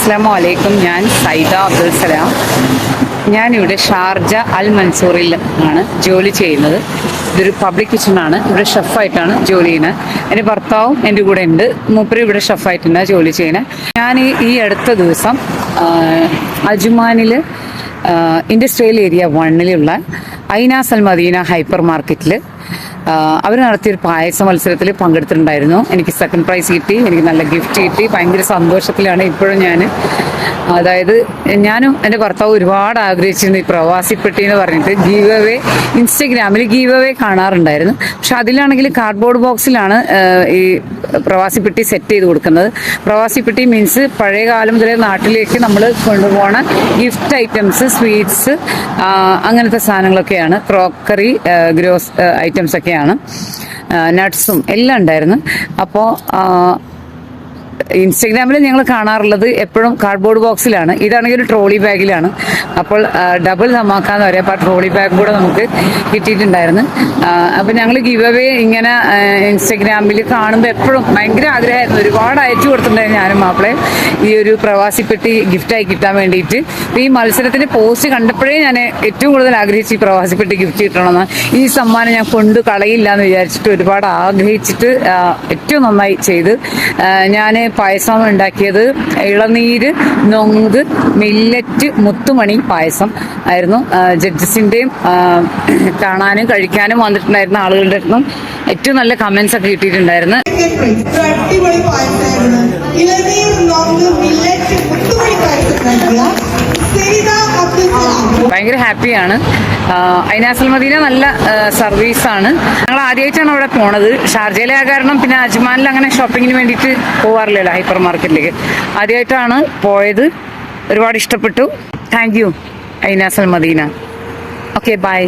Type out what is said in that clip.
അസ്സലാമു അലൈക്കും. ഞാൻ സൈദ അബ്ദുൽ സലാം. ഞാനിവിടെ ഷാർജ അൽ മൻസൂറിൽ ആണ് ജോലി ചെയ്യുന്നത്. ഇതൊരു പബ്ലിക് കിച്ചണാണ്. ഇവിടെ ഷെഫായിട്ടാണ് ജോലി ചെയ്യുന്നത്. എൻ്റെ ഭർത്താവും എൻ്റെ കൂടെ ഉണ്ട്. മൂപ്പര് ഇവിടെ ഷെഫായിട്ടാണ് ജോലി ചെയ്യുന്നത്. ഞാൻ ഈ അടുത്ത ദിവസം അജ്മാനിൽ industrial area 1-ലുള്ള ഐനാസ് Al Medina hyper മാർക്കറ്റിൽ അവർ നടത്തിയൊരു പായസ മത്സരത്തിൽ പങ്കെടുത്തിട്ടുണ്ടായിരുന്നു. എനിക്ക് സെക്കൻഡ് പ്രൈസ് കിട്ടി. എനിക്ക് നല്ല ഗിഫ്റ്റ് കിട്ടി. ഭയങ്കര സന്തോഷത്തിലാണ് ഇപ്പോഴും ഞാൻ. അതായത് ഞാനും എൻ്റെ ഭർത്താവ് ഒരുപാട് ആഗ്രഹിച്ചിരുന്നു ഈ പ്രവാസി പെട്ടി എന്ന് പറഞ്ഞിട്ട് ഗീവ് അവേ. ഇൻസ്റ്റഗ്രാമിൽ ഗീവ് അവേ കാണാറുണ്ടായിരുന്നു. പക്ഷെ അതിലാണെങ്കിൽ കാർഡ്ബോർഡ് ബോക്സിലാണ് ഈ പ്രവാസി പെട്ടി സെറ്റ് ചെയ്ത് കൊടുക്കുന്നത്. പ്രവാസി പെട്ടി മീൻസ് പഴയ കാലം മുതലേ നാട്ടിലേക്ക് നമ്മൾ കൊണ്ടുപോകണ ഗിഫ്റ്റ് ഐറ്റംസ്, സ്വീറ്റ്സ്, അങ്ങനത്തെ സാധനങ്ങളൊക്കെയാണ്. ക്രോക്കറി, ഗ്രോസ് ഐറ്റംസ് ഒക്കെയാണ്. നട്ട്സും എല്ലാം ഉണ്ടായിരുന്നു. അപ്പോൾ ഇൻസ്റ്റഗ്രാമിൽ ഞങ്ങൾ കാണാറുള്ളത് എപ്പോഴും കാർഡ്ബോർഡ് ബോക്സിലാണ്. ഇതാണെങ്കിൽ ഒരു ട്രോളി ബാഗിലാണ്. അപ്പോൾ ഡബിൾ ധമാക്കാന്ന് പറയാം. അപ്പോൾ ആ ട്രോളി ബാഗ് കൂടെ നമുക്ക് കിട്ടിയിട്ടുണ്ടായിരുന്നു. അപ്പോൾ ഞങ്ങൾ ഗിവ് അവേ ഇങ്ങനെ ഇൻസ്റ്റഗ്രാമിൽ കാണുമ്പോൾ എപ്പോഴും ഭയങ്കര ആഗ്രഹമായിരുന്നു. ഒരുപാട് അയച്ചു കൊടുത്തിട്ടുണ്ടായിരുന്നു ഞാനും മാപ്പിളയും ഈ ഒരു പ്രവാസിപ്പെട്ടി ഗിഫ്റ്റായി കിട്ടാൻ വേണ്ടിയിട്ട്. അപ്പോൾ ഈ മത്സരത്തിൻ്റെ പോസ്റ്റ് കണ്ടപ്പോഴേ ഞാൻ ഏറ്റവും കൂടുതൽ ആഗ്രഹിച്ച് ഈ പ്രവാസിപ്പെട്ടി ഗിഫ്റ്റ് കിട്ടണമെന്ന്. ഈ സമ്മാനം ഞാൻ കൊണ്ട് കളയില്ല എന്ന് വിചാരിച്ചിട്ട് ഒരുപാട് ആഗ്രഹിച്ചിട്ട് ഏറ്റവും നന്നായി ചെയ്ത് ഞാൻ പായസം ഉണ്ടാക്കിയത് ഇളനീര്, നൊങ്ക്, മില്ലറ്റ്, മുത്തുമണി പായസം ആയിരുന്നു. ജഡ്ജസിന്റെയും കാണാനും കഴിക്കാനും വന്നിട്ടുണ്ടായിരുന്ന ആളുകളുടെ അടുത്തും ഏറ്റവും നല്ല കമന്റ്സ് ഒക്കെ കിട്ടിയിട്ടുണ്ടായിരുന്നു. ഭയങ്കര ഹാപ്പിയാണ്. ഐനാസ് അൽ മദീന നല്ല സർവീസാണ്. ഞങ്ങൾ ആദ്യമായിട്ടാണ് അവിടെ പോണത്. ഷാർജയിലെ കാരണം പിന്നെ അജ്മാനിൽ അങ്ങനെ ഷോപ്പിങ്ങിന് വേണ്ടിയിട്ട് പോകാറില്ലല്ലോ ഹൈപ്പർ മാർക്കറ്റിലേക്ക്. ആദ്യമായിട്ടാണ് പോയത്. ഒരുപാട് ഇഷ്ടപ്പെട്ടു. Thank you Ainas Al Madina. Okay, by.